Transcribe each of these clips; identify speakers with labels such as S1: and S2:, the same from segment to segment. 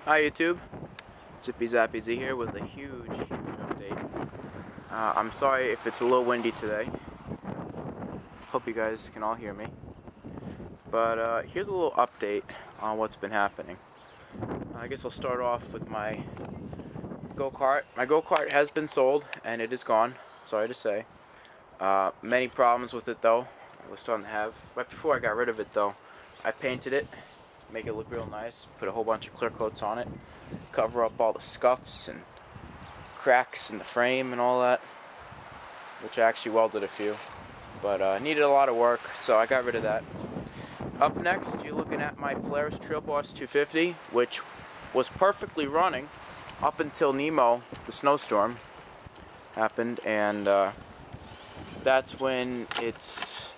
S1: Hi YouTube, Zippy Zappy Z here with a huge update. I'm sorry if it's a little windy today. Hope you guys can all hear me. But here's a little update on what's been happening. I guess I'll start off with my go-kart. My go-kart has been sold and it is gone, sorry to say. Many problems with it though. I was starting to have. Right before I got rid of it though, I painted it, make it look real nice, put a whole bunch of clear coats on it, cover up all the scuffs and cracks in the frame and all that, which I actually welded a few, but needed a lot of work, so I got rid of that. Up next, you're looking at my Polaris Trailboss 250, which was perfectly running up until Nemo, the snowstorm, happened, and that's when it's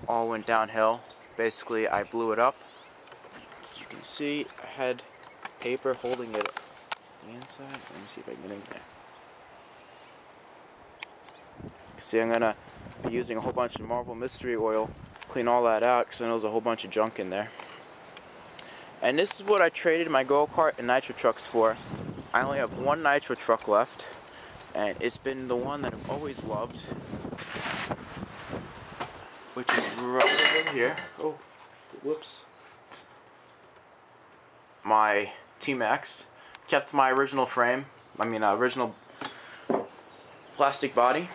S1: all went downhill. Basically, I blew it up. You can see I had paper holding it on the inside. Let me see if I can get in there. You see, I'm gonna be using a whole bunch of Marvel Mystery Oil, clean all that out because I know there's a whole bunch of junk in there. And this is what I traded my go-kart and nitro trucks for. I only have one nitro truck left, and it's been the one that I've always loved, which is right over here. Oh, whoops. My TMAXX. Kept my original frame. Original plastic body.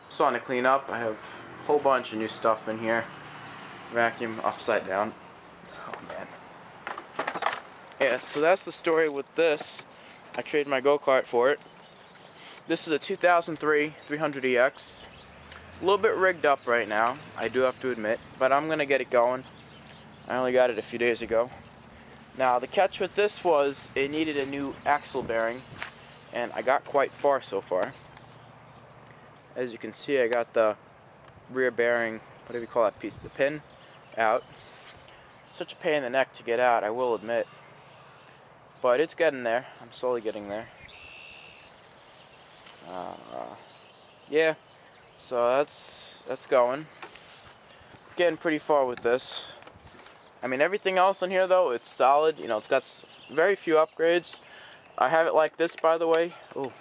S1: Starting to clean up. I have a whole bunch of new stuff in here. Vacuum upside down. Oh man. Yeah, so that's the story with this. I traded my go-kart for it. This is a 2003 300EX. A little bit rigged up right now, I do have to admit, but I'm gonna get it going. I only got it a few days ago. Now the catch with this was it needed a new axle bearing, and I got quite far so far. As you can see, I got the rear bearing, whatever you call that piece, the pin, out. Such a pain in the neck to get out, I will admit. But it's getting there. I'm slowly getting there. Yeah, so that's going. Getting pretty far with this. I mean, everything else in here though, it's solid. You know, it's got very few upgrades. I have it like this, by the way. Oh,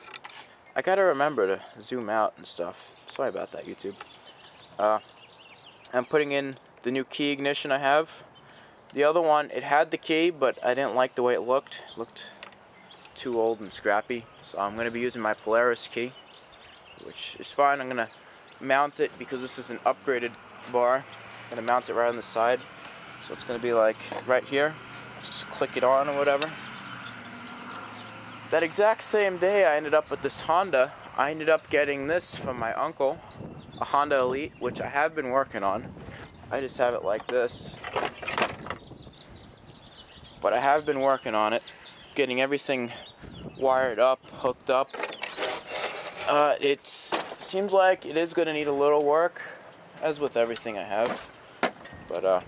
S1: I gotta remember to zoom out and stuff. Sorry about that, YouTube. I'm putting in the new key ignition I have. The other one, it had the key, but I didn't like the way it looked. It looked too old and scrappy. So I'm gonna be using my Polaris key, which is fine. I'm gonna mount it because this is an upgraded bar. I'm gonna mount it right on the side. So it's going to be like right here. Just click it on or whatever. That exact same day I ended up with this Honda. I ended up getting this from my uncle, a Honda Elite, which I have been working on. I just have it like this. But I have been working on it, getting everything wired up, hooked up. It seems like it is going to need a little work, as with everything I have. But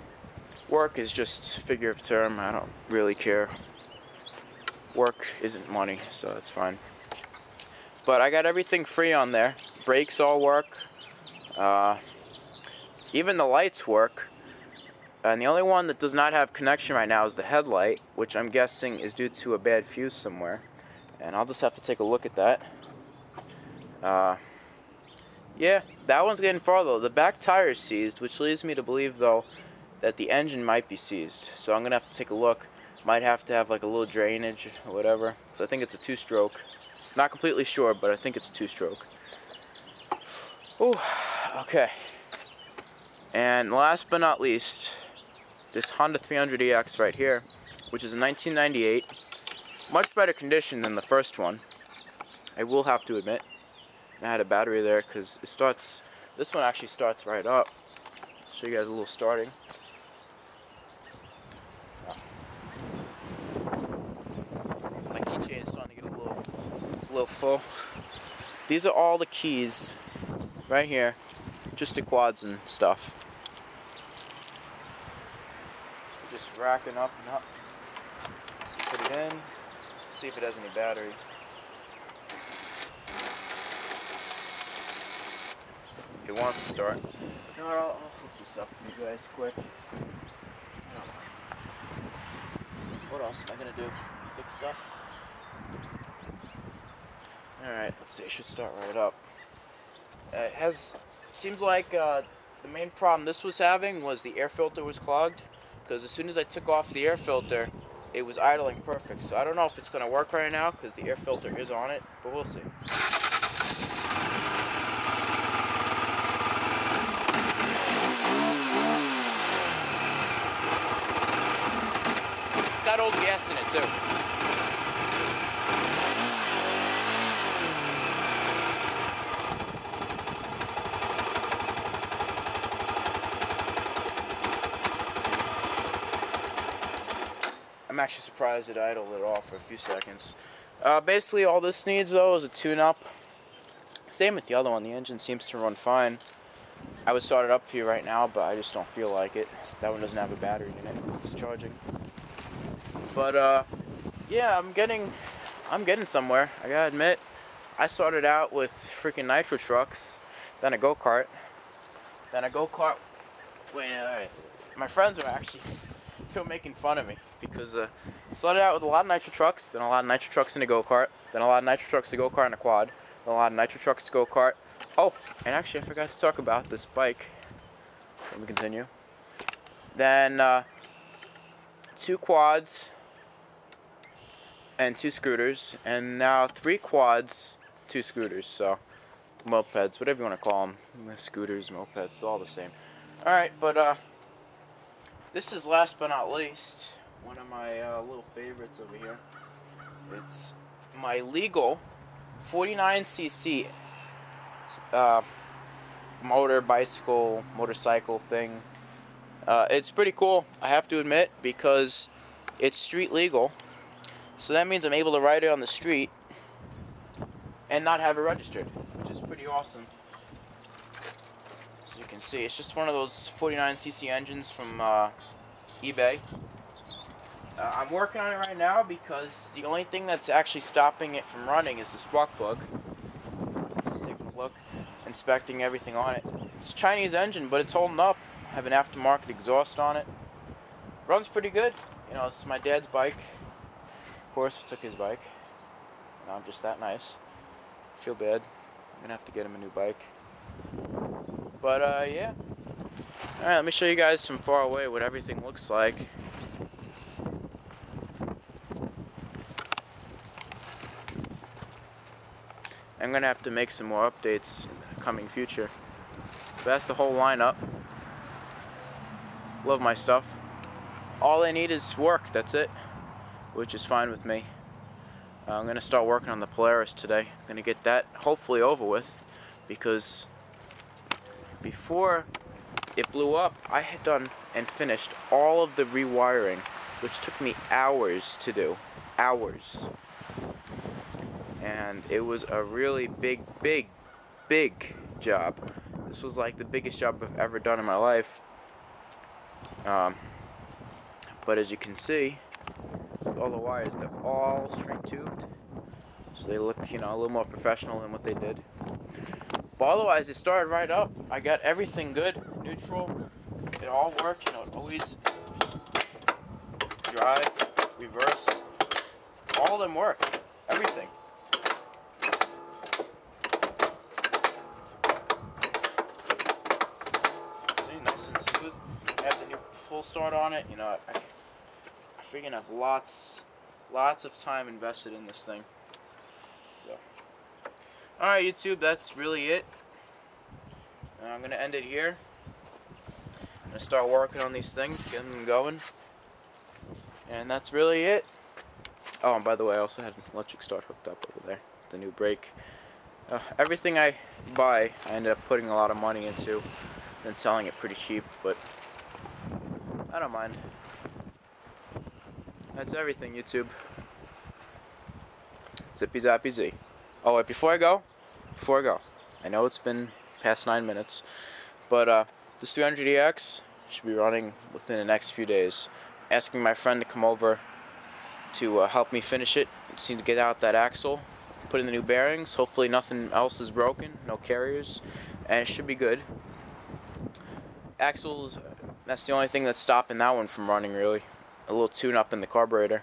S1: work is just figure of term. I don't really care. Work isn't money, so that's fine. But I got everything free on there. Brakes all work. Even the lights work. And the only one that does not have connection right now is the headlight, which I'm guessing is due to a bad fuse somewhere. And I'll just have to take a look at that. Yeah, that one's getting far though. The back tire is seized, which leads me to believe though that the engine might be seized. So I'm gonna have to take a look. Might have to have like a little drainage or whatever. So I think it's a two-stroke. Not completely sure, but I think it's a two-stroke. Ooh, okay. And last but not least, this Honda 300EX right here, which is a 1998. Much better condition than the first one, I will have to admit. I had a battery there because it starts. This one actually starts right up. I'll show you guys a little starting. My keychain is starting to get a little full. These are all the keys right here, just to quads and stuff. Just racking up and up. So put it in. See if it has any battery. It wants to start. You know what, I'll hook this up for you guys quick. What else am I gonna do? Fix stuff? Alright, let's see, it should start right up. Seems like the main problem this was having was the air filter was clogged, because as soon as I took off the air filter, it was idling perfect. So I don't know if it's gonna work right now, because the air filter is on it, but we'll see. Got old gas in it too. I'm actually surprised it idled it off for a few seconds. Basically all this needs though is a tune-up. Same with the other one, the engine seems to run fine. I would start it up for you right now, but I just don't feel like it. That one doesn't have a battery in it, it's charging. But yeah, I'm getting somewhere. I gotta admit, I started out with freaking nitro trucks, then a go-kart, my friends were actually they were making fun of me because I started out with a lot of nitro trucks, then a lot of nitro trucks in a go-kart, then a lot of nitro trucks to go-kart and a quad, then a lot of nitro trucks to go-kart. Oh, and actually I forgot to talk about this bike. Let me continue. Then 2 quads and 2 scooters, and now 3 quads, 2 scooters, so mopeds, whatever you want to call them, scooters, mopeds, all the same. Alright, but this is last but not least, one of my little favorites over here. It's my legal 49cc motorcycle thing. It's pretty cool, I have to admit, because it's street legal. So that means I'm able to ride it on the street and not have it registered, which is pretty awesome. As you can see, it's just one of those 49cc engines from eBay. I'm working on it right now because the only thing that's actually stopping it from running is the spark plug. Just taking a look, inspecting everything on it. It's a Chinese engine, but it's holding up. I have an aftermarket exhaust on it. Runs pretty good. You know, it's my dad's bike. Of course, I took his bike. No, I'm just that nice. I feel bad. I'm gonna have to get him a new bike. But yeah. Alright, let me show you guys from far away what everything looks like. I'm gonna have to make some more updates in the coming future. But that's the whole lineup. Love my stuff. All I need is work, that's it. Which is fine with me. I'm going to start working on the Polaris today. I'm going to get that hopefully over with, because before it blew up, I had done and finished all of the rewiring, which took me hours to do. Hours. And it was a really big job. This was like the biggest job I've ever done in my life. But as you can see, all the wires, they're all string tubed, so they look, you know, a little more professional than what they did. But otherwise, it started right up. I got everything good, neutral. It all worked. You know, it always drive, reverse. All of them work. Everything. See, nice and smooth. I have the new pull start on it. You know, I freaking have lots of time invested in this thing. So, alright YouTube, that's really it. I'm going to end it here. I'm going to start working on these things, getting them going. And that's really it. Oh, and by the way, I also had an electric start hooked up over there. The new brake. Everything I buy, I end up putting a lot of money into and selling it pretty cheap, but I don't mind. That's everything, YouTube. Zippy zappy Z. Oh wait, before I go, I know it's been past 9 minutes, but this 300EX should be running within the next few days. Asking my friend to come over to help me finish it. Just need to get out that axle, put in the new bearings. Hopefully nothing else is broken, no carriers, and it should be good. Axles, that's the only thing that's stopping that one from running, really. A little tune-up in the carburetor.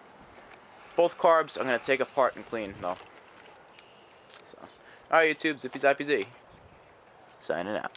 S1: Both carbs I'm going to take apart and clean, though. So, alright, YouTube, zippy zappy Z. Signing out.